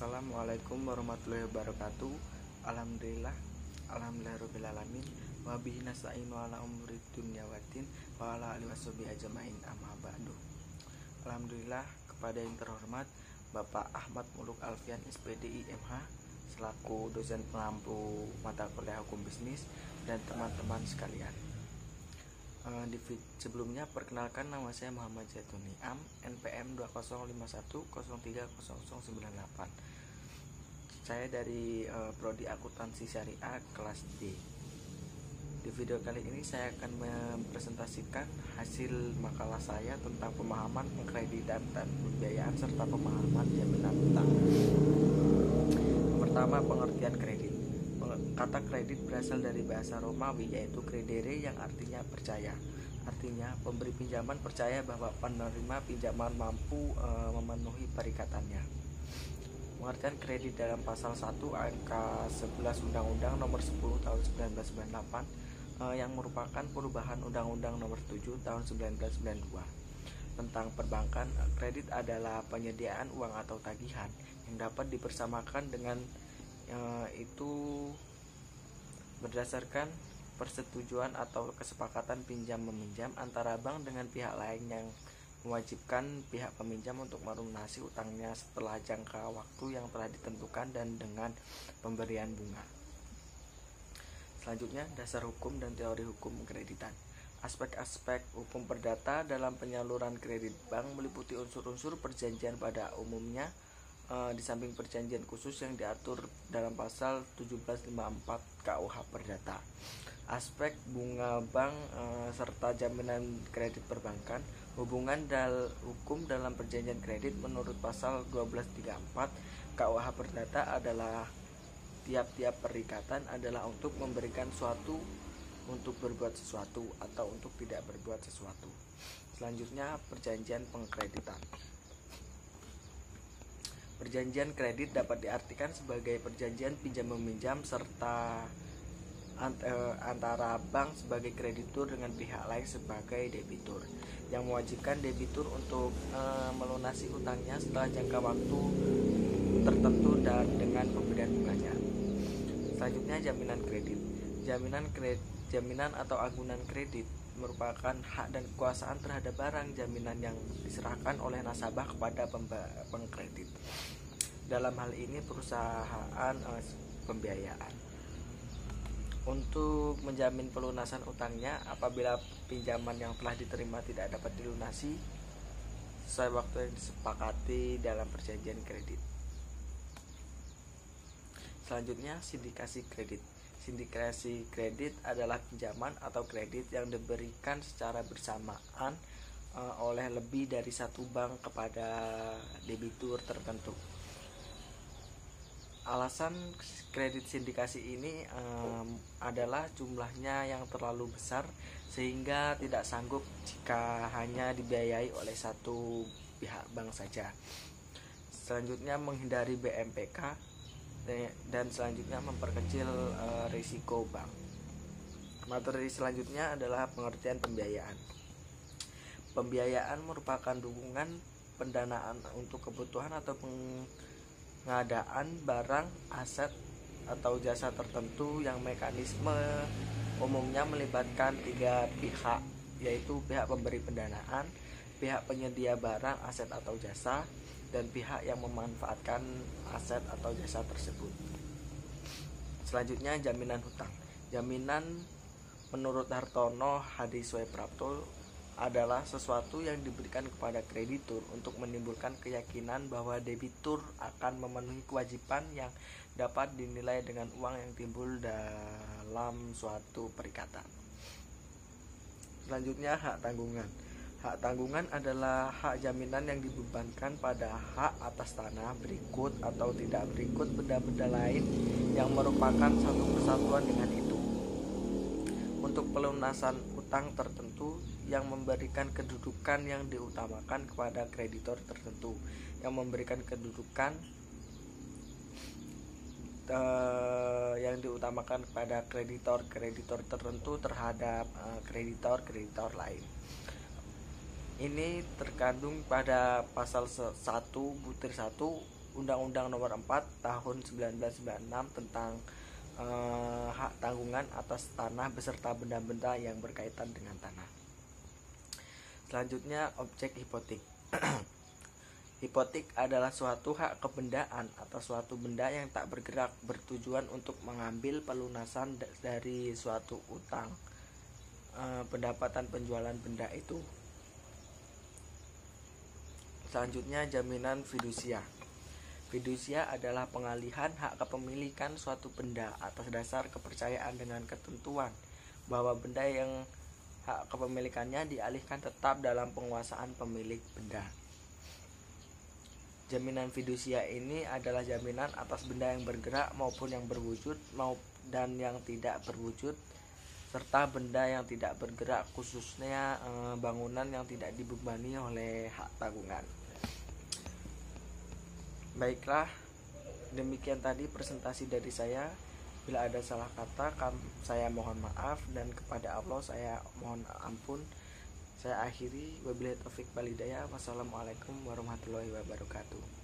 Assalamualaikum warahmatullahi wabarakatuh. Alhamdulillahirobbilalamin. Wa bihi nasta'inu ala umuri dunya waddin wa ala alihi washabihi ajmain amma ba'du. Alhamdulillah, kepada yang terhormat Bapak Ahmad Muluk Alfian SPDI MH selaku dosen pengampu mata kuliah hukum bisnis dan teman-teman sekalian. Sebelumnya perkenalkan, nama saya Muhammad Zaitun Niam, NPM 2051030098. Saya dari Prodi Akuntansi Syariah kelas D. Di video kali ini saya akan mempresentasikan hasil makalah saya tentang pemahaman pengkreditan dan pembiayaan serta pemahaman jaminan utang. Pertama, pengertian kredit. Kata kredit berasal dari bahasa Romawi, yaitu credere, yang artinya percaya. Artinya, pemberi pinjaman percaya bahwa penerima pinjaman mampu memenuhi perikatannya. Pengertian kredit dalam pasal 1 angka 11 Undang-Undang Nomor 10 Tahun 1998 yang merupakan perubahan Undang-Undang Nomor 7 Tahun 1992 tentang perbankan. Kredit adalah penyediaan uang atau tagihan yang dapat dipersamakan dengan itu berdasarkan persetujuan atau kesepakatan pinjam-meminjam antara bank dengan pihak lain yang mewajibkan pihak peminjam untuk melunasi utangnya setelah jangka waktu yang telah ditentukan dan dengan pemberian bunga. Selanjutnya, dasar hukum dan teori hukum kreditan. Aspek-aspek hukum perdata dalam penyaluran kredit bank meliputi unsur-unsur perjanjian pada umumnya, di samping perjanjian khusus yang diatur dalam pasal 1754 KUH Perdata. Aspek bunga bank serta jaminan kredit perbankan. Hubungan hukum dalam perjanjian kredit menurut pasal 1234 KUH Perdata adalah tiap-tiap perikatan adalah untuk memberikan suatu, untuk berbuat sesuatu, atau untuk tidak berbuat sesuatu. Selanjutnya, perjanjian pengkreditan. Perjanjian kredit dapat diartikan sebagai perjanjian pinjam-meminjam serta antara bank sebagai kreditur dengan pihak lain sebagai debitur, yang mewajibkan debitur untuk melunasi utangnya setelah jangka waktu tertentu dan dengan pemberian bunganya. Selanjutnya, jaminan kredit. Jaminan atau agunan kredit merupakan hak dan kekuasaan terhadap barang jaminan yang diserahkan oleh nasabah kepada pengkredit. Dalam hal ini perusahaan pembiayaan. Untuk menjamin pelunasan utangnya apabila pinjaman yang telah diterima tidak dapat dilunasi sesuai waktu yang disepakati dalam perjanjian kredit. Selanjutnya, sindikasi kredit. Sindikasi kredit adalah pinjaman atau kredit yang diberikan secara bersamaan oleh lebih dari satu bank kepada debitur tertentu. Alasan kredit sindikasi ini adalah jumlahnya yang terlalu besar sehingga tidak sanggup jika hanya dibiayai oleh satu pihak bank saja. Selanjutnya, menghindari BMPK. Dan selanjutnya, memperkecil risiko bank. Materi selanjutnya adalah pengertian pembiayaan. Pembiayaan merupakan dukungan pendanaan untuk kebutuhan atau pengadaan barang, aset, atau jasa tertentu yang mekanisme umumnya melibatkan tiga pihak, yaitu pihak pemberi pendanaan, pihak penyedia barang, aset atau jasa, dan pihak yang memanfaatkan aset atau jasa tersebut. Selanjutnya, jaminan hutang. Jaminan menurut Hartono Hadisweprapto adalah sesuatu yang diberikan kepada kreditur untuk menimbulkan keyakinan bahwa debitur akan memenuhi kewajiban yang dapat dinilai dengan uang yang timbul dalam suatu perikatan. Selanjutnya, hak tanggungan. Hak tanggungan adalah hak jaminan yang dibebankan pada hak atas tanah, berikut atau tidak berikut benda-benda lain yang merupakan satu kesatuan dengan itu. Untuk pelunasan utang tertentu yang memberikan kedudukan yang diutamakan kepada kreditor tertentu, yang memberikan kedudukan yang diutamakan kepada kreditor tertentu terhadap kreditor lain. Ini terkandung pada pasal 1 butir 1 Undang-Undang Nomor 4 Tahun 1996 tentang hak tanggungan atas tanah beserta benda-benda yang berkaitan dengan tanah. Selanjutnya, objek hipotek. Hipotek adalah suatu hak kebendaan atas suatu benda yang tak bergerak, bertujuan untuk mengambil pelunasan dari suatu utang, pendapatan penjualan benda itu. Selanjutnya, jaminan fidusia. Fidusia adalah pengalihan hak kepemilikan suatu benda atas dasar kepercayaan dengan ketentuan bahwa benda yang hak kepemilikannya dialihkan tetap dalam penguasaan pemilik benda. Jaminan fidusia ini adalah jaminan atas benda yang bergerak maupun yang berwujud dan yang tidak berwujud, serta benda yang tidak bergerak, khususnya bangunan yang tidak dibebani oleh hak tanggungan. Baiklah, demikian tadi presentasi dari saya. Bila ada salah kata, saya mohon maaf, dan kepada Allah saya mohon ampun. Saya akhiri, wabillahi taufik wal hidayah. Wassalamualaikum warahmatullahi wabarakatuh.